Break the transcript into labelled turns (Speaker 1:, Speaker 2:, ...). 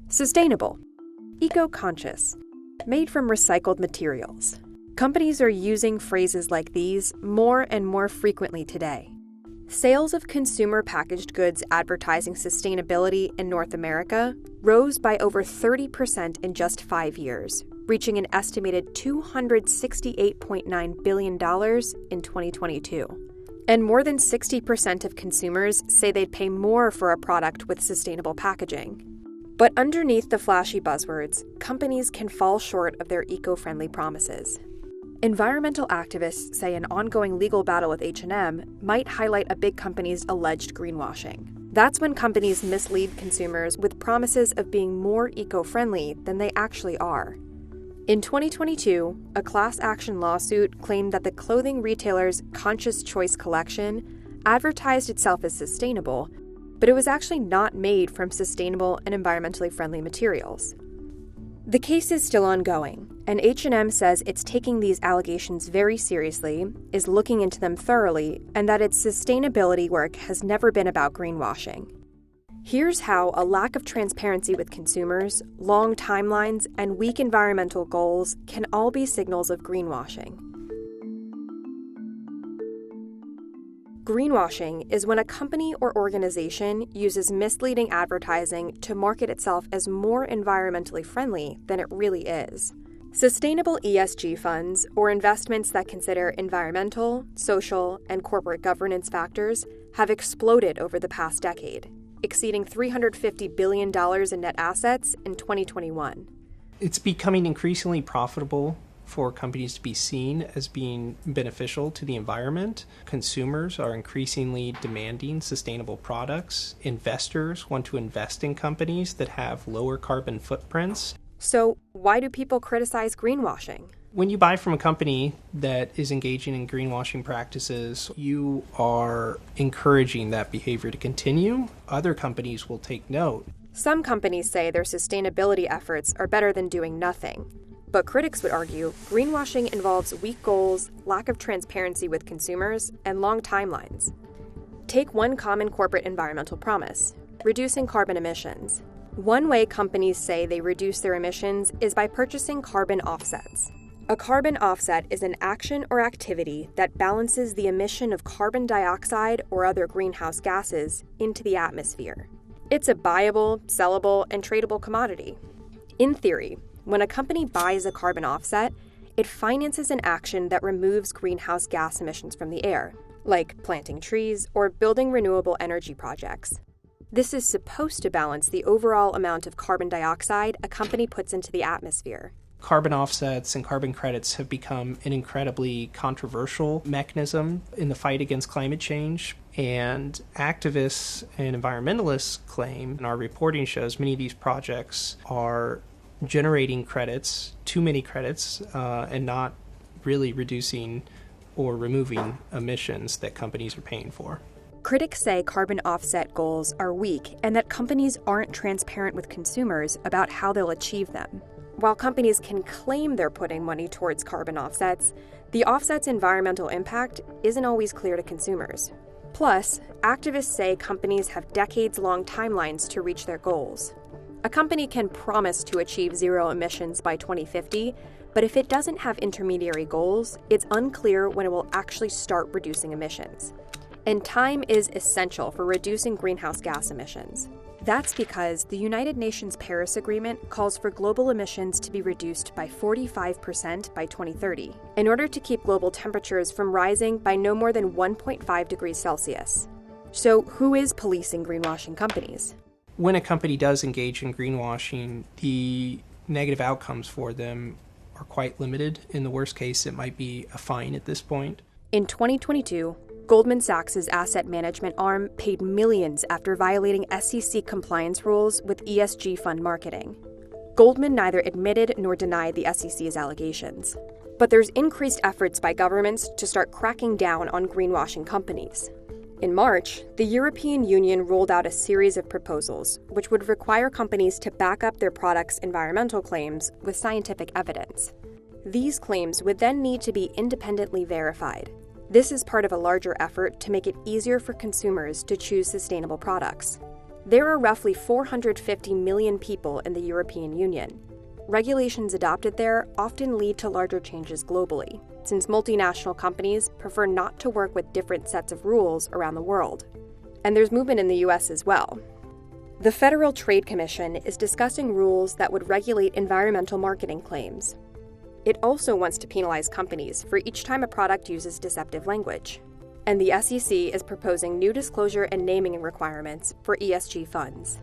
Speaker 1: Sustainable, eco-conscious, made from recycled materials. Companies are using phrases like these more and more frequently today. Sales of consumer packaged goods advertising sustainability in North America rose by over 30% in just 5 years, reaching an estimated $268.9 billion in 2022. And more than 60% of consumers say they'd pay more for a product with sustainable packaging. But underneath the flashy buzzwords, companies can fall short of their eco-friendly promises. Environmental activists say an ongoing legal battle with H&M might highlight a big company's alleged greenwashing. That's when companies mislead consumers with promises of being more eco-friendly than they actually are. In 2022, a class action lawsuit claimed that the clothing retailer's Conscious Choice collection advertised itself as sustainable, but it was actually not made from sustainable and environmentally friendly materials. The case is still ongoing, and H&M says it's taking these allegations very seriously, is looking into them thoroughly, and that its sustainability work has never been about greenwashing. Here's how a lack of transparency with consumers, long timelines, and weak environmental goals can all be signals of greenwashing. Greenwashing is when a company or organization uses misleading advertising to market itself as more environmentally friendly than it really is. Sustainable ESG funds, or investments that consider environmental, social, and corporate governance factors, have exploded over the past decade, exceeding $350 billion in net assets in 2021.
Speaker 2: It's becoming increasingly profitable for companies to be seen as being beneficial to the environment. Consumers are increasingly demanding sustainable products. Investors want to invest in companies that have lower carbon footprints.
Speaker 1: So why do people criticize greenwashing?
Speaker 2: When you buy from a company that is engaging in greenwashing practices, you are encouraging that behavior to continue. Other companies will take note.
Speaker 1: Some companies say their sustainability efforts are better than doing nothing. But critics would argue greenwashing involves weak goals, lack of transparency with consumers, and long timelines. Take one common corporate environmental promise: reducing carbon emissions. One way companies say they reduce their emissions is by purchasing carbon offsets. A carbon offset is an action or activity that balances the emission of carbon dioxide or other greenhouse gases into the atmosphere. It's a buyable, sellable, and tradable commodity. In theory, when a company buys a carbon offset, it finances an action that removes greenhouse gas emissions from the air, like planting trees or building renewable energy projects. This is supposed to balance the overall amount of carbon dioxide a company puts into the atmosphere.
Speaker 2: Carbon offsets and carbon credits have become an incredibly controversial mechanism in the fight against climate change. And activists and environmentalists claim, and our reporting shows, many of these projects are generating credits, too many credits, and not really reducing or removing emissions that companies are paying for.
Speaker 1: Critics say carbon offset goals are weak and that companies aren't transparent with consumers about how they'll achieve them. While companies can claim they're putting money towards carbon offsets, the offset's environmental impact isn't always clear to consumers. Plus, activists say companies have decades-long timelines to reach their goals. A company can promise to achieve zero emissions by 2050, but if it doesn't have intermediary goals, it's unclear when it will actually start reducing emissions. And time is essential for reducing greenhouse gas emissions. That's because the United Nations Paris Agreement calls for global emissions to be reduced by 45% by 2030, in order to keep global temperatures from rising by no more than 1.5 degrees Celsius. So who is policing greenwashing companies?
Speaker 2: When a company does engage in greenwashing, the negative outcomes for them are quite limited. In the worst case, it might be a fine at this point.
Speaker 1: In 2022, Goldman Sachs' asset management arm paid millions after violating SEC compliance rules with ESG fund marketing. Goldman neither admitted nor denied the SEC's allegations. But there's increased efforts by governments to start cracking down on greenwashing companies. In March, the European Union rolled out a series of proposals which would require companies to back up their products' environmental claims with scientific evidence. These claims would then need to be independently verified. This is part of a larger effort to make it easier for consumers to choose sustainable products. There are roughly 450 million people in the European Union. Regulations adopted there often lead to larger changes globally, since multinational companies prefer not to work with different sets of rules around the world. And there's movement in the US as well. The Federal Trade Commission is discussing rules that would regulate environmental marketing claims. It also wants to penalize companies for each time a product uses deceptive language. And the SEC is proposing new disclosure and naming requirements for ESG funds.